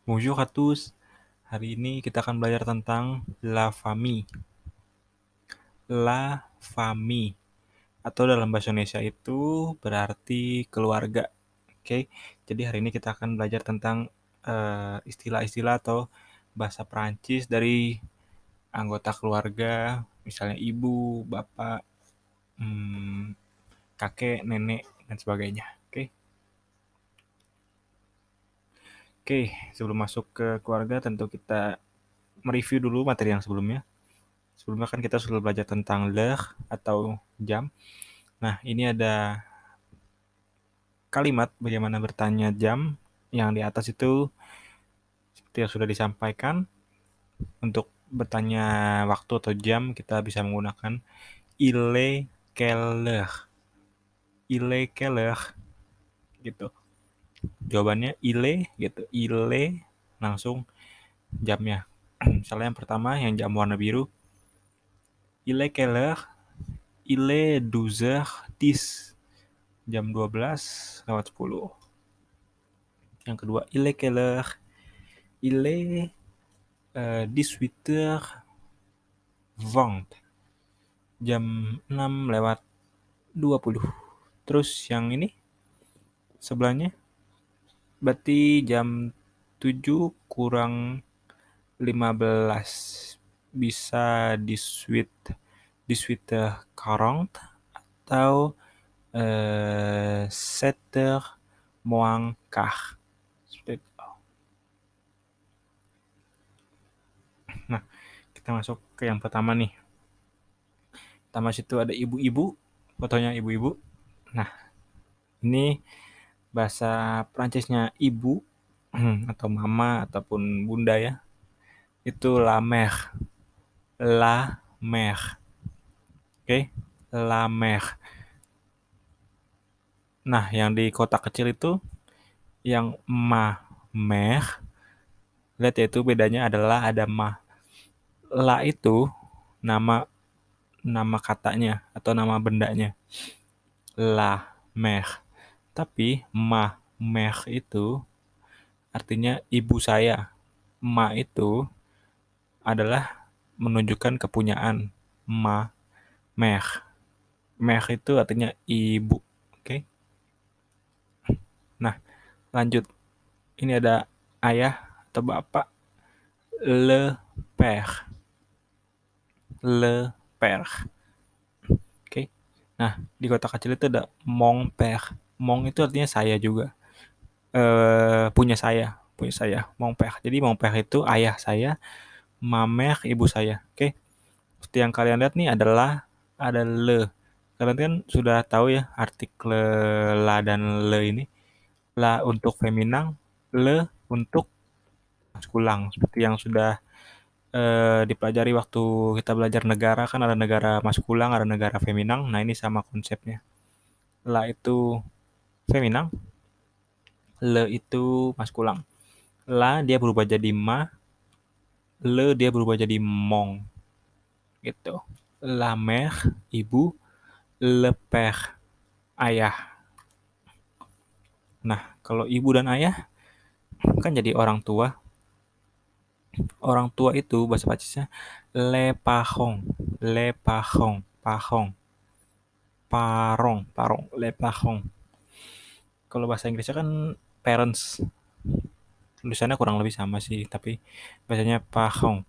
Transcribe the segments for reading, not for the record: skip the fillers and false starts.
Bonjour à tous. Hari ini kita akan belajar tentang la famille. La famille atau dalam bahasa Indonesia itu berarti keluarga. Oke. Jadi hari ini kita akan belajar tentang istilah-istilah atau bahasa Perancis dari anggota keluarga, misalnya ibu, bapak, kakek, nenek, dan sebagainya. Oke. Oke, sebelum masuk ke keluarga tentu kita mereview dulu materi yang sebelumnya. Sebelumnya kan kita sudah belajar tentang l'heure atau jam. Nah, ini ada kalimat bagaimana bertanya jam yang di atas itu seperti yang sudah disampaikan. Untuk bertanya waktu atau jam kita bisa menggunakan il est quelle heure. Il est quelle heure gitu. Jawabannya il est gitu. Il est langsung jamnya. Misalnya yang pertama yang jam warna biru. Il est quelle heure? Il est 12h10. Jam 12:10. Yang kedua, il est quelle heure? Il est 18h20. Jam 6:20. Terus yang ini sebelahnya berarti jam 7:15. Bisa 18h40 atau 7h moins quart. Nah, kita masuk ke yang pertama nih. Pertama situ ada ibu-ibu, fotonya ibu-ibu. Nah, ini bahasa Prancisnya ibu atau mama ataupun bunda ya. Itu la mère. La mère. Oke, la mère. Nah, yang di kotak kecil itu yang ma mère. Lihat ya, itu bedanya adalah ada ma. La itu nama nama katanya atau nama bendanya. La mère. Tapi ma mère itu artinya ibu saya. Ma itu adalah menunjukkan kepunyaan. Ma mère. Mère itu artinya ibu. Oke. Nah, lanjut. Ini ada ayah atau bapak. Le père. Le père. Oke. Nah, di kota kecil itu ada mon père. Mon itu artinya saya juga. Punya saya. Punya saya. Mon père. Jadi mon père itu ayah saya. Ma mère ibu saya. Oke. Seperti yang kalian lihat nih adalah ada le. Kalian kan sudah tahu ya artikel la dan le ini. La untuk feminang, le untuk maskulang. Seperti yang sudah dipelajari waktu kita belajar negara, kan ada negara maskulang, ada negara feminang. Nah, ini sama konsepnya. La itu feminang, le itu maskulang. La dia berubah jadi ma, le dia berubah jadi mong. Gitu. La mère, ibu, le père, ayah. Nah, kalau ibu dan ayah kan jadi orang tua. Orang tua itu bahasa Prancisnya les parents, les parents, parents, parents, les parents. Kalau bahasa Inggrisnya kan parents. Tulisannya kurang lebih sama sih, tapi bahasanya parents.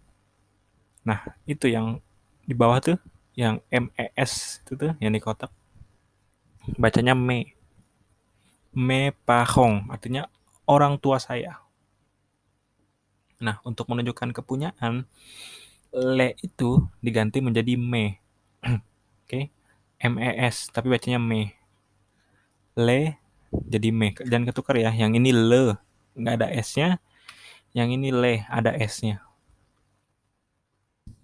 Nah, itu yang di bawah tuh, yang MES itu tuh, yang di kotak. Bacanya me. Me parents, artinya orang tua saya. Nah, untuk menunjukkan kepunyaan, le itu diganti menjadi me. Oke. MES, tapi bacanya me. Le jadi me. Jangan ketukar ya. Yang ini le, nggak ada S-nya. Yang ini le, ada S-nya.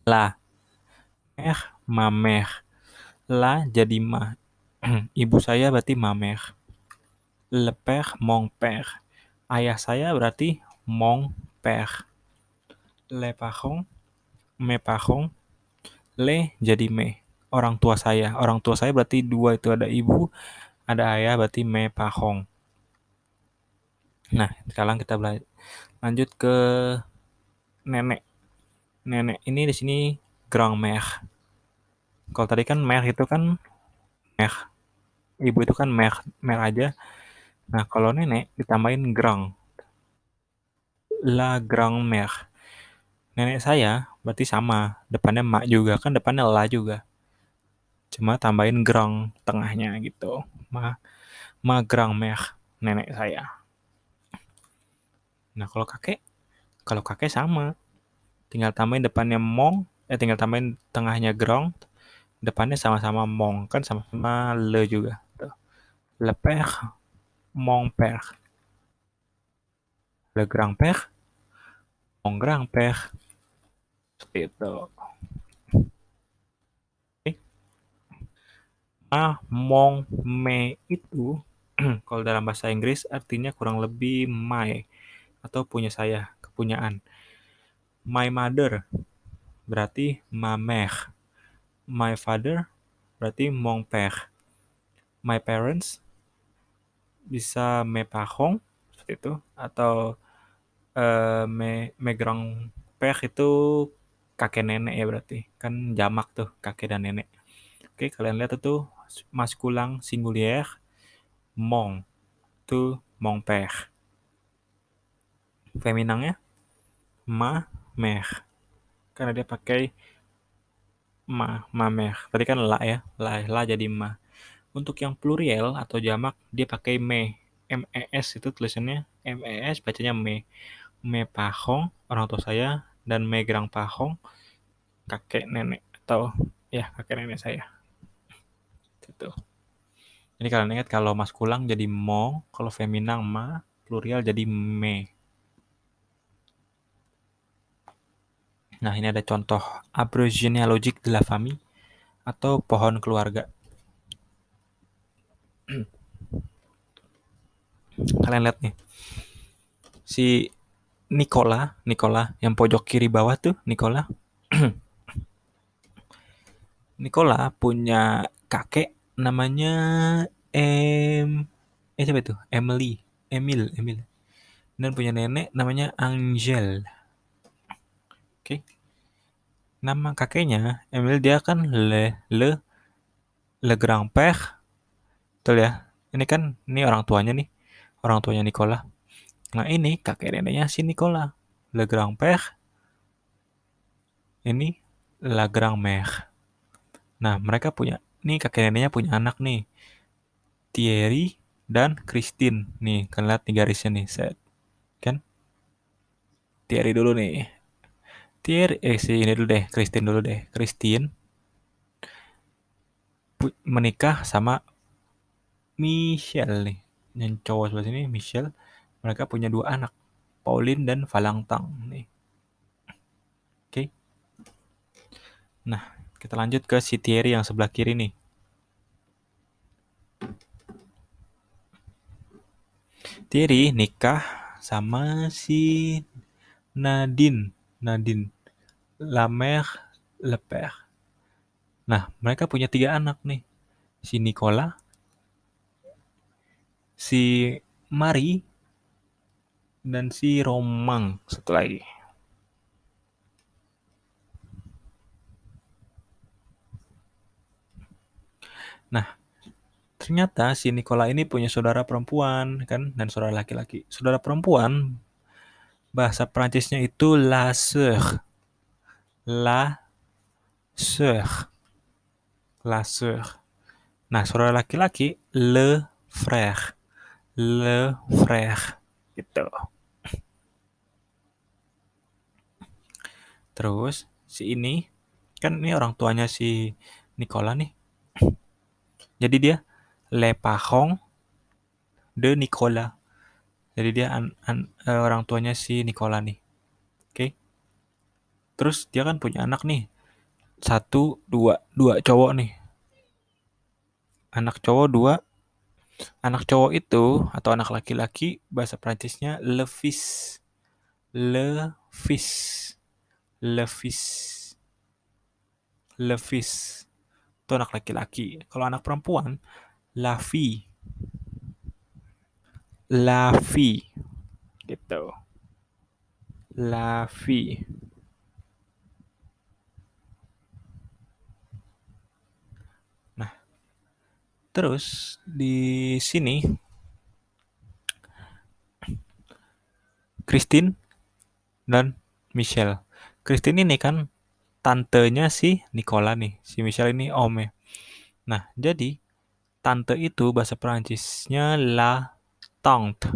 La, mère, ma mère. La jadi ma. Ibu saya berarti ma mère. Le père, mon père. Ayah saya berarti mon père. Les parents, mes parents. Le jadi me. Orang tua saya. Orang tua saya berarti dua, itu ada ibu, ada ayah, berarti mes parents. Nah, sekarang kita lanjut ke nenek. Nenek ini di sini grand-mère. Kalau tadi kan mère itu kan mère, ibu itu kan mère, mère aja. Nah, kalau nenek ditambahin grand, la grand-mère. Nenek saya berarti sama, depannya mak juga, kan depannya la juga. Cuma tambahin grand tengahnya gitu. Ma grand-mère, nenek saya. Nah, kalau kakek sama, tinggal tambahin depannya mong, tinggal tambahin tengahnya grand, depannya sama-sama mong, kan sama-sama le juga. Tuh. Le père, mon père. Le grand-père, mon grand-père. Seperti itu. Oke. Mong, me itu kalau dalam bahasa Inggris artinya kurang lebih my atau punya saya, kepunyaan. My mother berarti ma mère. My father berarti mon père. My parents bisa mes parents seperti itu atau mes grands père itu kakek nenek ya berarti. Kan jamak tuh kakek dan nenek. Oke, kalian lihat itu maskulang singulier mon itu mon père. Feminangnya ma mère. Karena dia pakai ma mère. Tadi kan la ya, la jadi ma. Untuk yang plurial atau jamak dia pakai me. MES itu tulisannya MES bacanya me. Me pahong orang tua saya dan me gerang pahong kakek nenek atau ya kakek nenek saya. Gitu. Jadi kalian ingat kalau maskulang jadi mo, kalau feminang ma, plurial jadi me. Nah, ini ada contoh arbre généalogique de la famille atau pohon keluarga. Kalian lihat nih. Si Nicola yang pojok kiri bawah tuh, Nicola punya kakek namanya siapa itu? Emil. Dan punya nenek namanya Angel. Oke. Nama kakeknya Emil dia kan le grand-père. Betul ya? Ini orang tuanya nih. Orang tuanya Nicola. Nah, ini kakek neneknya si Nicola. Le grand-père. Ini la grand-mère. Nah, mereka punya nih kakek neneknya punya anak nih. Thierry dan Christine. Nih, kalian lihat nih garisnya nih, set. Kan? Thierry dulu nih. Ini dulu deh, Christine dulu deh. Christine menikah sama Michelle nih. Yang cowok sebelah sini Michelle. Mereka punya dua anak, Pauline dan Valentang nih. Oke. Nah, kita lanjut ke si Thierry yang sebelah kiri nih. Thierry nikah sama si Nadine. La mère, le père. Nah, mereka punya 3 anak nih. Si Nicola, si Marie, dan si Romang. Satu lagi. Nah, ternyata si Nicola ini punya saudara perempuan kan dan saudara laki-laki. Saudara perempuan bahasa Prancisnya itu la sœur. La sœur. La sœur. Nah, saudara laki-laki le frère. Le frère. Gitu. Terus si ini kan ini orang tuanya si Nicola nih. Jadi dia le parents de Nicola. Jadi dia orang tuanya si Nicola nih. Oke. Terus dia kan punya anak nih. Dua cowok nih. Anak cowok dua. Anak cowok itu atau anak laki-laki bahasa Prancisnya le fils. Le fils. Le fils. Le fils. Itu anak laki-laki. Kalau anak perempuan, la fille. La fille. gitu. La fille. Nah, terus di sini Christine dan Michelle. Christine ini kan tantenya si Nicola nih, si Michelle ini omnya. Nah, jadi tante itu bahasa Perancisnya la tante.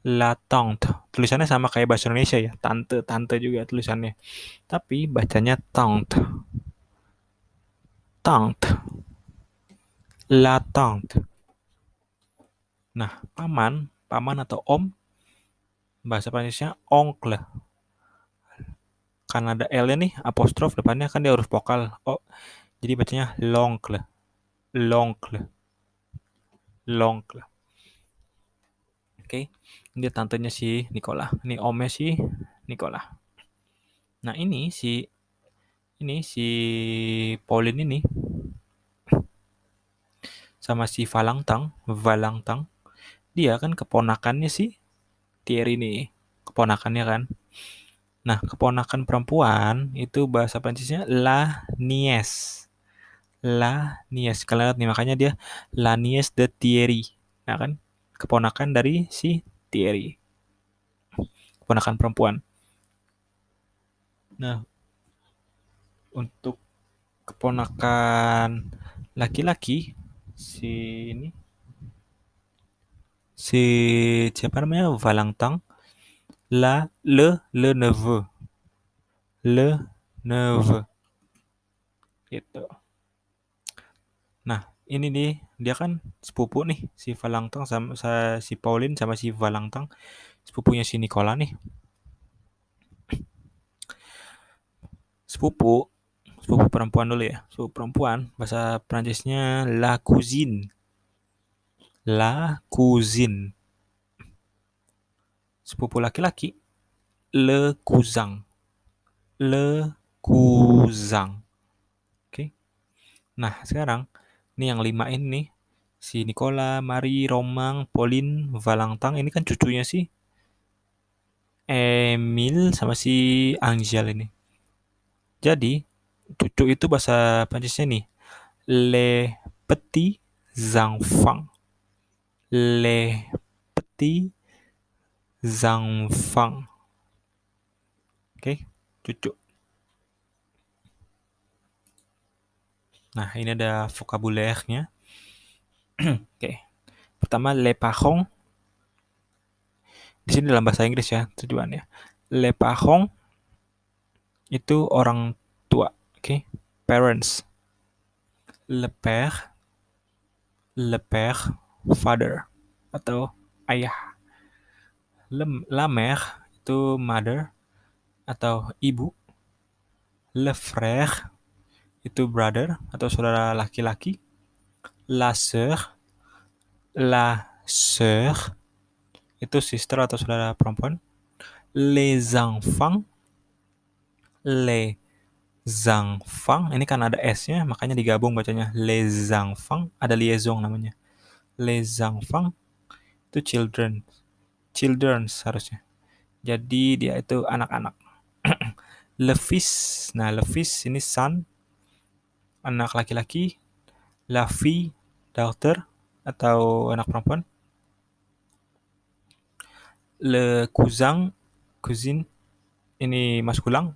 La tante. Tulisannya sama kayak bahasa Indonesia ya, tante, tante juga tulisannya. Tapi bacanya tante. Tante. La tante. Nah, paman, paman atau om, bahasa Perancisnya oncle. Karena ada L-nya nih, apostrof depannya kan dia huruf vokal. Oh, jadi bacanya l'oncle. L'oncle. L'oncle. Oke. Dia tantenya si Nicola. Ini omnya si Nicola. Nah, ini si Pauline ini sama si Valentang, dia kan keponakannya si Thierry nih, keponakannya kan. Nah, keponakan perempuan itu bahasa Prancisnya la nièce. La nièce. Kalian lihat nih, makanya dia la nièce de Thierry. Nah kan, keponakan dari si Thierry, keponakan perempuan. Nah, untuk keponakan laki-laki si ini si siapa namanya Valentang, le neveu, le neveu gitu. Nah, ini nih dia kan sepupu nih si Valentang sama si Pauline sama si Valentang, sepupunya si Nicola nih. Sepupu, sepupu perempuan dulu ya. Sepupu perempuan bahasa Prancisnya la cousine. La cousine. Sepupu laki-laki le cousin. Le cousin. Oke. Nah, sekarang ini yang 5 ini si Nicola, Marie, Romang, Pauline, Valentang ini kan cucunya si Emil sama si Angel ini. Jadi, cucu itu bahasa Prancisnya nih, les petits enfants. Les petits enfants. Oke, cucu. Nah, ini ada vocabulaire-nya. Oke. Pertama, les parents. Di sini dalam bahasa Inggris ya tujuannya. Les parents itu orang tua. Oke. Parents. Le père, le père, father atau ayah. La mère itu mother atau ibu. Le frère itu brother atau saudara laki-laki. La sœur itu sister atau saudara perempuan. Les enfants, les enfants, ini kan ada S-nya, makanya digabung bacanya les enfants, ada liaison namanya. Les enfants itu children, children harusnya. Jadi dia itu anak-anak. Le fils, nah le fils ini son, anak laki-laki. La fille, daughter atau anak perempuan. Le cousin, cousin ini maskulang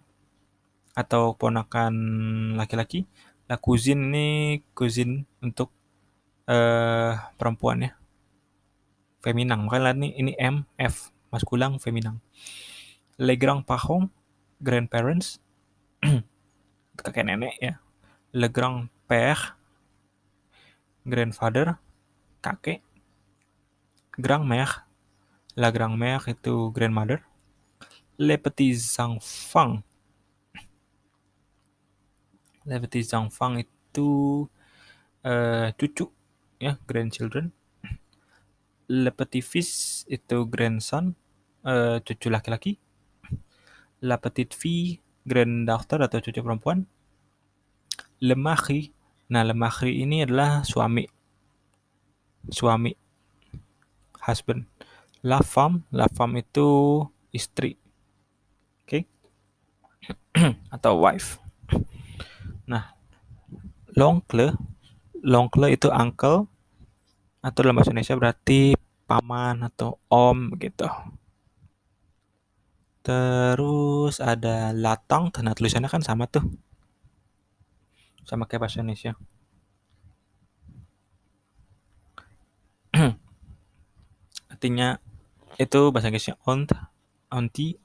atau ponakan laki-laki. La cousine ini cousin untuk perempuan ya, feminang. Makanya lihat nih, ini M, F, maskulang, feminang. Les grands-parents, grandparents, kakek nenek ya. Le grand-père, grandfather, kakek. Grand-mère, la grand-mère itu grandmother. Les petits enfants, les petits enfants itu cucu ya, grandchildren. Le petit-fils itu grandson, cucu laki-laki. La petite fille, granddaughter atau cucu perempuan. Le mari, nah le mari ini adalah suami, husband. La femme itu istri, oke? Atau wife. Nah, l'oncle, l'oncle itu uncle atau dalam bahasa Indonesia berarti paman atau om gitu. Terus ada la tante, nah tulisannya kan sama tuh, sama kayak bahasa Indonesia. Artinya itu bahasa Inggrisnya aunt, auntie,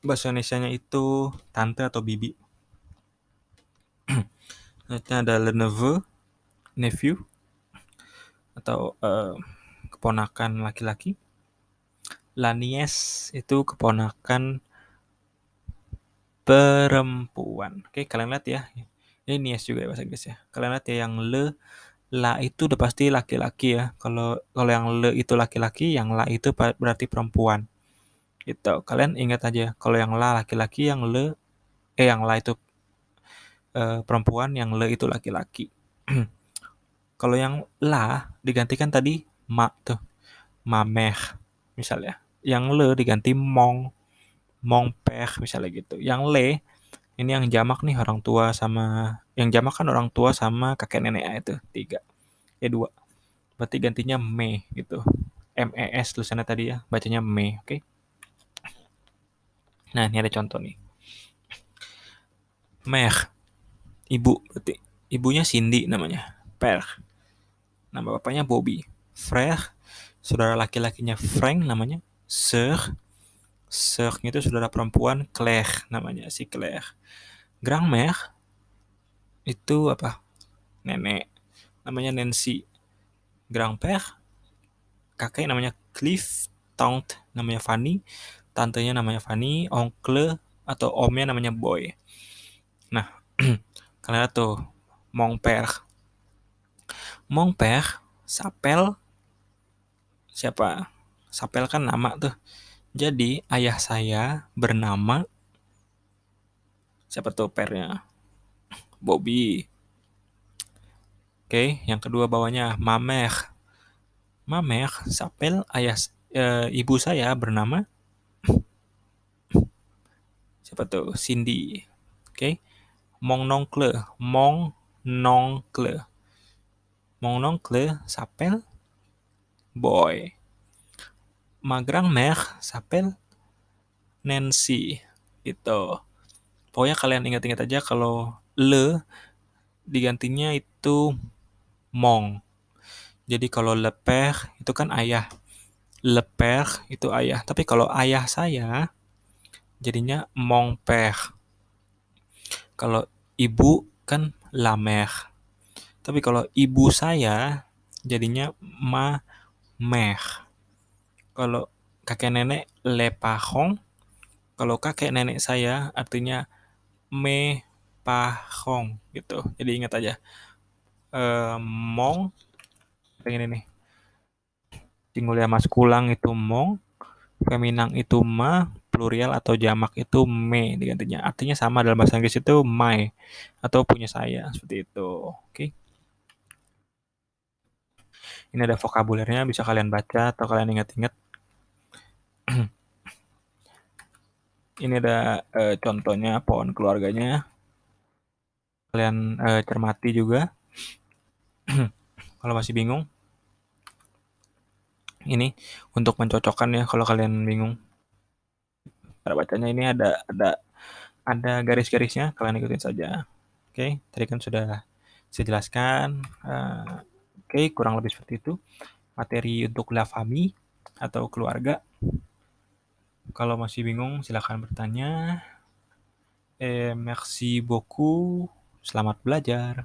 bahasa Indonesianya itu tante atau bibi. Selanjutnya ada le neveu, nephew atau keponakan laki-laki. La nièce itu keponakan perempuan. Oke, kalian lihat ya. Ini nièce juga ya bahasa Inggris ya. Kalian lihat ya yang la itu udah pasti laki-laki ya. Kalau kalau yang le itu laki-laki, yang la itu berarti perempuan. Gitu. Kalian ingat aja, kalau yang la laki-laki, yang la itu perempuan, yang le itu laki-laki. Kalau yang la digantikan tadi ma tuh, ma mère misalnya. Yang le diganti mong, mon père misalnya gitu. Yang le ini yang jamak nih orang tua sama yang jamak kan orang tua sama kakek nenek itu tiga. Dua. Berarti gantinya me gitu. MES tulisannya tadi ya, bacanya me, oke? Nah, ini ada contoh nih. Mère, ibu berarti. Ibunya Cindy namanya. Père, nama bapaknya Bobby. Frère, saudara laki-lakinya Frank namanya. Sœur, sœurnya itu saudara perempuan Claire namanya si Claire. Grand-mère itu apa? Nenek namanya Nancy. Grand-père kakek namanya Cliff, tante namanya Fanny, tantenya namanya Fanny, oncle atau omnya namanya Boy. Nah, kalian lihat tuh, mon père. Mon père, sapel siapa? Sapel kan nama tuh. Jadi ayah saya bernama siapa tuh pernya? Bobby. Oke, yang kedua bawahnya Mamer. Mamer, sapel ibu saya bernama siapa tuh? Cindy. Oke. Mon oncle, mon oncle. Mon oncle s'appelle Boy. Ma grand-mère s'appelle Nancy. Gitu. Pokoknya kalian ingat-ingat aja kalau le digantinya itu mong. Jadi kalau le père itu kan ayah. Le père itu ayah. Tapi kalau ayah saya jadinya mon père. Kalau ibu kan la mère. Tapi kalau ibu saya jadinya ma mère. Kalau kakek nenek le parents, kalau kakek nenek saya artinya me parents gitu. Jadi ingat aja. Mong pengen ini. Singular maskulang itu mong, feminang itu ma, plurial atau jamak itu me digantinya. Artinya sama dalam bahasa Inggris itu my atau punya saya seperti itu. Oke. Ini ada vokabulernya bisa kalian baca atau kalian ingat-ingat. Ini ada contohnya pohon keluarganya. Kalian cermati juga. Kalau masih bingung, ini untuk mencocokkan ya kalau kalian bingung. Cara bacanya ini ada garis-garisnya, kalian ikutin saja. Oke, tadi kan sudah saya jelaskan. Oke, kurang lebih seperti itu. Materi untuk la famille atau keluarga. Kalau masih bingung, silakan bertanya. Merci beaucoup. Selamat belajar.